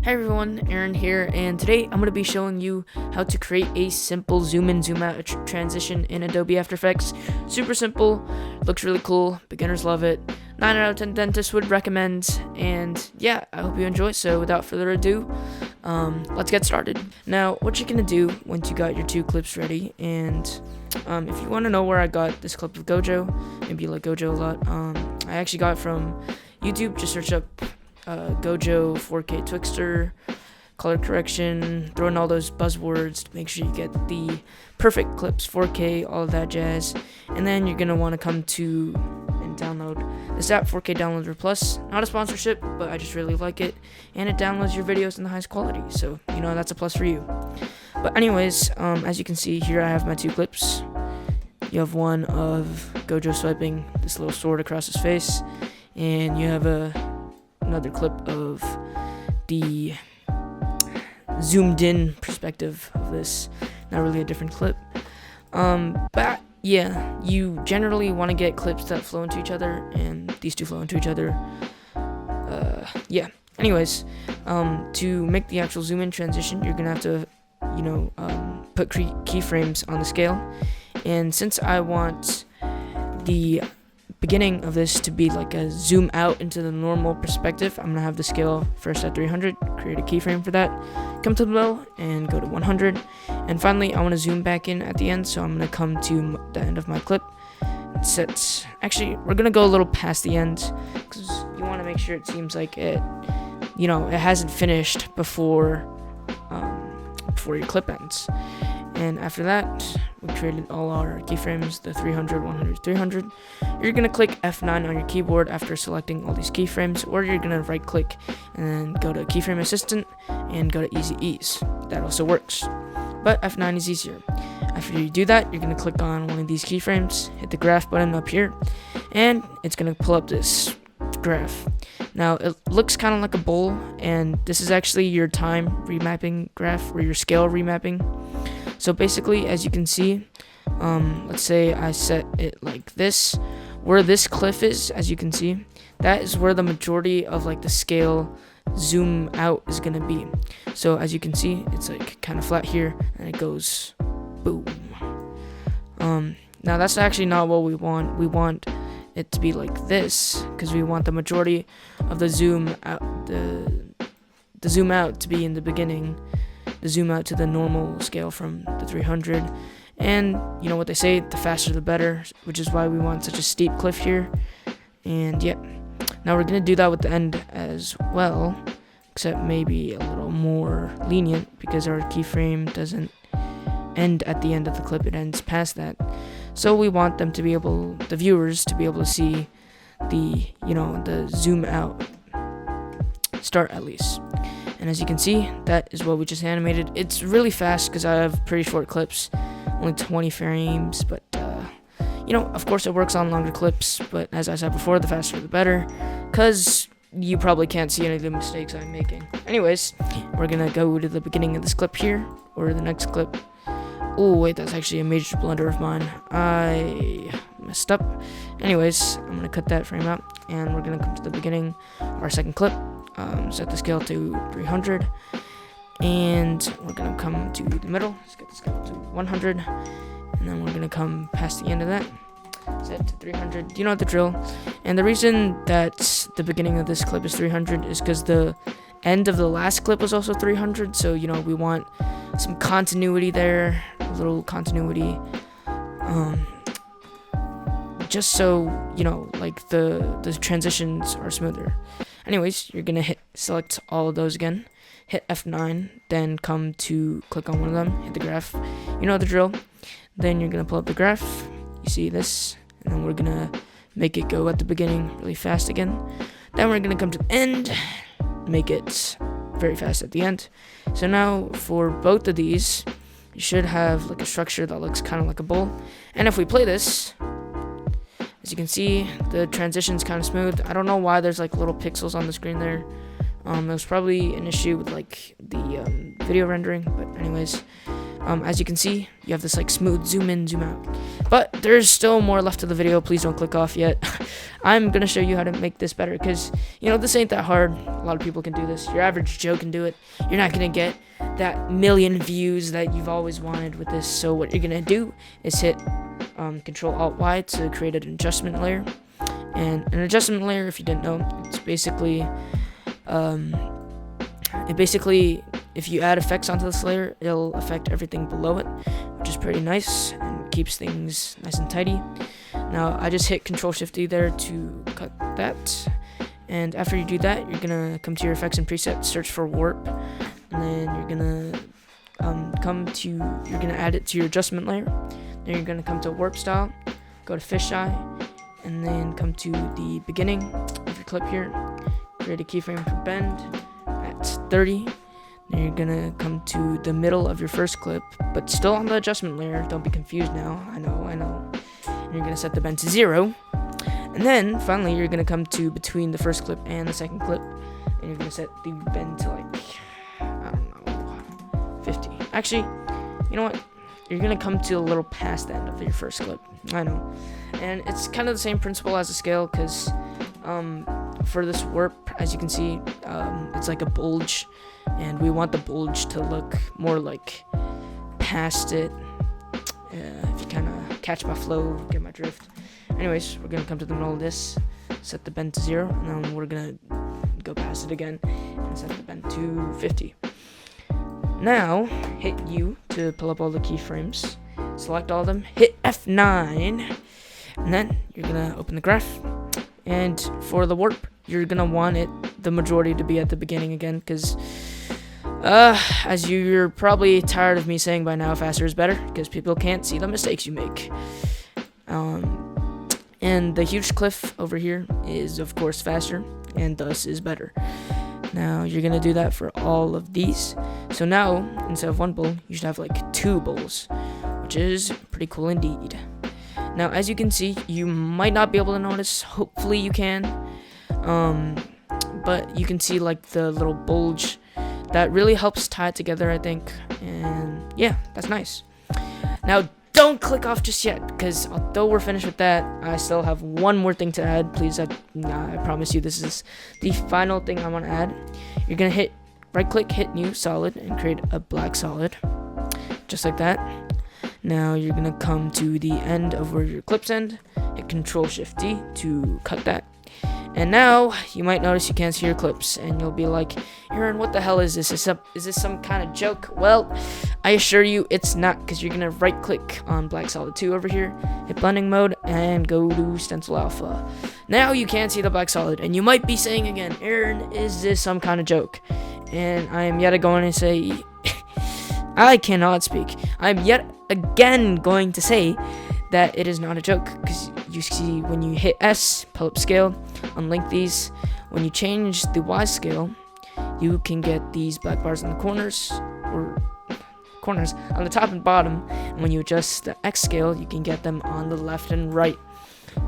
Hey everyone, Aaron here, and today I'm going to be showing you how to create a simple zoom in, zoom out transition in Adobe After Effects. Super simple, looks really cool, beginners love it, 9 out of 10 dentists would recommend, and yeah, I hope you enjoy. So without further ado, let's get started. Now, what you're going to do once you got your two clips ready, and if you want to know where I got this clip of Gojo, maybe you like Gojo a lot, I actually got it from YouTube. Just search up Gojo 4K Twixtor, color correction, throw in all those buzzwords to make sure you get the perfect clips, 4K, all of that jazz. And then you're going to want to come to and download this app, 4K Downloader Plus. Not a sponsorship, but I just really like it. And it downloads your videos in the highest quality, so, you know, that's a plus for you. But anyways, as you can see here, I have my two clips. You have one of Gojo swiping this little sword across his face, and you have another clip of the zoomed in perspective of this. Not really a different clip, but yeah, you generally want to get clips that flow into each other, and these two flow into each other. Yeah, anyways, to make the actual zoom in transition, you're gonna have to put keyframes on the scale. And since I want the beginning of this to be like a zoom out into the normal perspective, I'm gonna have the scale first at 300, create a keyframe for that, come to the middle and go to 100, and finally I want to zoom back in at the end, so I'm gonna come to the end of my clip. Actually, we're gonna go a little past the end because you want to make sure it seems like it hasn't finished before your clip ends. And after that, we created all our keyframes, the 300, 100, 300. You're going to click F9 on your keyboard after selecting all these keyframes, or you're going to right click and then go to Keyframe Assistant and go to Easy Ease. That also works, but F9 is easier. After you do that, you're going to click on one of these keyframes, hit the graph button up here, and it's going to pull up this graph. Now, it looks kind of like a bowl, and this is actually your time remapping graph, or your scale remapping. So basically, as you can see, let's say I set it like this, where this cliff is, as you can see, that is where the majority of like the scale zoom out is gonna be. So as you can see, it's like kind of flat here, and it goes boom. Now that's actually not what we want. We want it to be like this, because we want the majority of the zoom out, the zoom out to be in the beginning, the zoom out to the normal scale from the 300. And you know what they say, the faster the better, which is why we want such a steep cliff here. And yeah, now we're gonna do that with the end as well, except maybe a little more lenient, because our keyframe doesn't end at the end of the clip, it ends past that. So we want them to be able, the viewers, to be able to see the zoom out start at least. And as you can see, that is what we just animated. It's really fast because I have pretty short clips, only 20 frames, but of course it works on longer clips, but as I said before, the faster the better, because you probably can't see any of the mistakes I'm making. Anyways, we're gonna go to the beginning of this clip here, or the next clip. Oh wait, that's actually a major blunder of mine. I messed up. Anyways, I'm gonna cut that frame out, and we're gonna come to the beginning of our second clip. Set the scale to 300, and we're gonna come to the middle. Let's get the scale to 100, and then we're gonna come past the end of that. Set to 300. You know the drill. And the reason that the beginning of this clip is 300 is because the end of the last clip was also 300. So we want some continuity there, a little continuity, just so like the transitions are smoother. Anyways, you're gonna select all of those again, hit F9, then come to click on one of them, hit the graph. You know the drill. Then you're gonna pull up the graph. You see this, and then we're gonna make it go at the beginning really fast again. Then we're gonna come to the end, make it very fast at the end. So now for both of these, you should have like a structure that looks kind of like a bowl. And if we play this, as you can see, the transition's kind of smooth. I don't know why there's like little pixels on the screen there. It was probably an issue with like the video rendering, but anyways, As you can see, you have this like smooth zoom in, zoom out. But there's still more left of the video. Please don't click off yet. I'm gonna show you how to make this better, because you know this ain't that hard. A lot of people can do this. Your average Joe can do it. You're not gonna get that million views that you've always wanted with this. So what you're gonna do is hit Control Alt Y to create an adjustment layer. And an adjustment layer, if you didn't know, it's basically if you add effects onto this layer, it'll affect everything below it, which is pretty nice and keeps things nice and tidy. Now I just hit Control Shift D there to cut that, and after you do that, you're gonna come to your effects and presets, search for warp, and then you're gonna you're gonna add it to your adjustment layer. Then you're gonna come to warp style, go to fisheye, and then come to the beginning of your clip here, create a keyframe for bend at 30. Then you're gonna come to the middle of your first clip, but still on the adjustment layer. Don't be confused now. I know. And you're gonna set the bend to 0. And then finally, you're gonna come to between the first clip and the second clip, and you're gonna set the bend to like, I don't know, 50. Actually, you know what? You're gonna come to a little past the end of your first clip. I know. And it's kind of the same principle as a scale, because for this warp, as you can see, it's like a bulge, and we want the bulge to look more like past it. If you kind of catch my flow, get my drift. Anyways, we're gonna come to the middle of this, set the bend to 0, and then we're gonna go past it again and set the bend to 50. Now hit U to pull up all the keyframes, select all of them, hit F9, and then you're gonna open the graph. And for the warp, you're gonna want the majority to be at the beginning again, because as you're probably tired of me saying by now, faster is better, because people can't see the mistakes you make. And the huge cliff over here is of course faster, and thus is better. Now you're gonna do that for all of these. So now instead of one bowl, you should have like 2 bowls, which is pretty cool indeed. Now, as you can see, you might not be able to notice. Hopefully you can. But you can see like the little bulge that really helps tie it together, I think. And yeah, that's nice. Now, don't click off just yet, because although we're finished with that, I still have one more thing to add. Please, I promise you this is the final thing I want to add. You're going to hit right click, hit new solid, and create a black solid. Just like that. Now you're gonna come to the end of where your clips end, hit Control Shift D to cut that. And now you might notice you can't see your clips, and you'll be like, Aaron, what the hell is this? Is this some kind of joke? Well, I assure you it's not, because you're gonna right click on Black Solid 2 over here, hit blending mode, and go to Stencil Alpha. Now you can't see the black solid, and you might be saying again, Aaron, is this some kind of joke? And I am yet going to say, I cannot speak. I'm yet again going to say that it is not a joke, because you see when you hit S, pull up scale, unlink these, when you change the Y scale, you can get these black bars in the corners on the top and bottom, and when you adjust the X scale, you can get them on the left and right.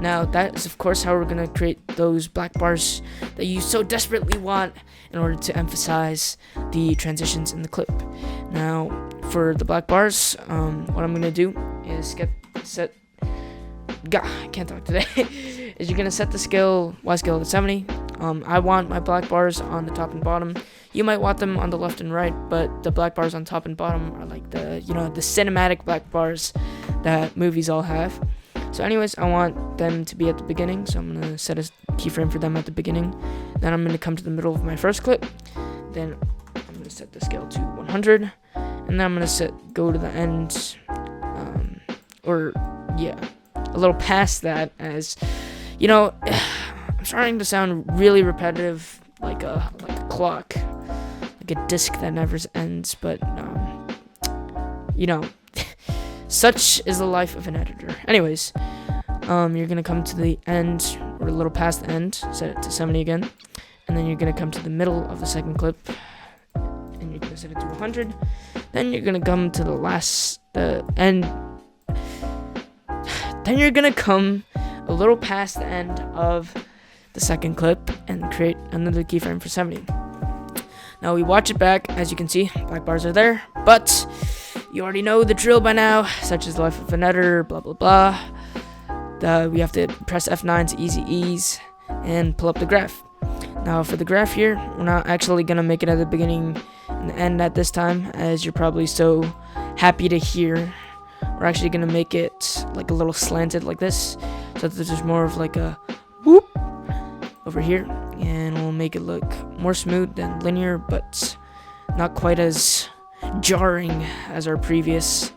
Now that is of course how we're going to create those black bars that you so desperately want in order to emphasize the transitions in the clip. Now for the black bars, what I'm going to do is I can't talk today. Is you're going to set the scale, Y scale to 70. I want my black bars on the top and bottom. You might want them on the left and right, but the black bars on top and bottom are like the cinematic black bars that movies all have. So anyways, I want them to be at the beginning, so I'm going to set a keyframe for them at the beginning. Then I'm going to come to the middle of my first clip. Then I'm going to set the scale to 100. And then I'm going to go to the end, a little past that, as, I'm starting to sound really repetitive, like a clock, like a disc that never ends, but, such is the life of an editor. Anyways, you're going to come to the end, or a little past the end, set it to 70 again, and then you're going to come to the middle of the second clip, and you're going to set it to 100, then you're going to come to the end, then you're going to come a little past the end of the second clip, and create another keyframe for 70. Now we watch it back, as you can see, black bars are there, but You already know the drill by now, such as life of an editor, blah blah blah. We have to press F9 to easy ease and pull up the graph. Now for the graph here, we're not actually gonna make it at the beginning and the end at this time, as you're probably so happy to hear. We're actually gonna make it like a little slanted like this, so that there's more of like a whoop over here, and we'll make it look more smooth than linear, but not quite as jarring as our previous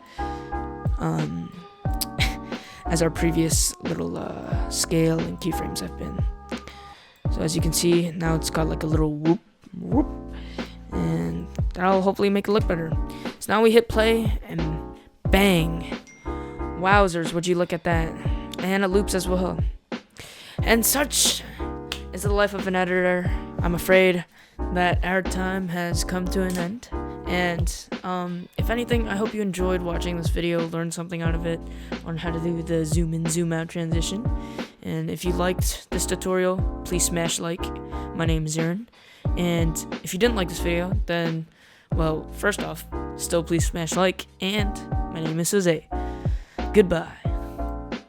little scale and keyframes have been. So as you can see, now it's got like a little whoop whoop, and that'll hopefully make it look better. So now we hit play and bang, wowzers, would you look at that. And it loops as well. And such is the life of an editor. I'm afraid that our time has come to an end. And if anything, I hope you enjoyed watching this video, learned something out of it on how to do the zoom in, zoom out transition. And if you liked this tutorial, please smash like. My name is Aaron. And if you didn't like this video, then, well, first off, still please smash like. And my name is Jose. Goodbye.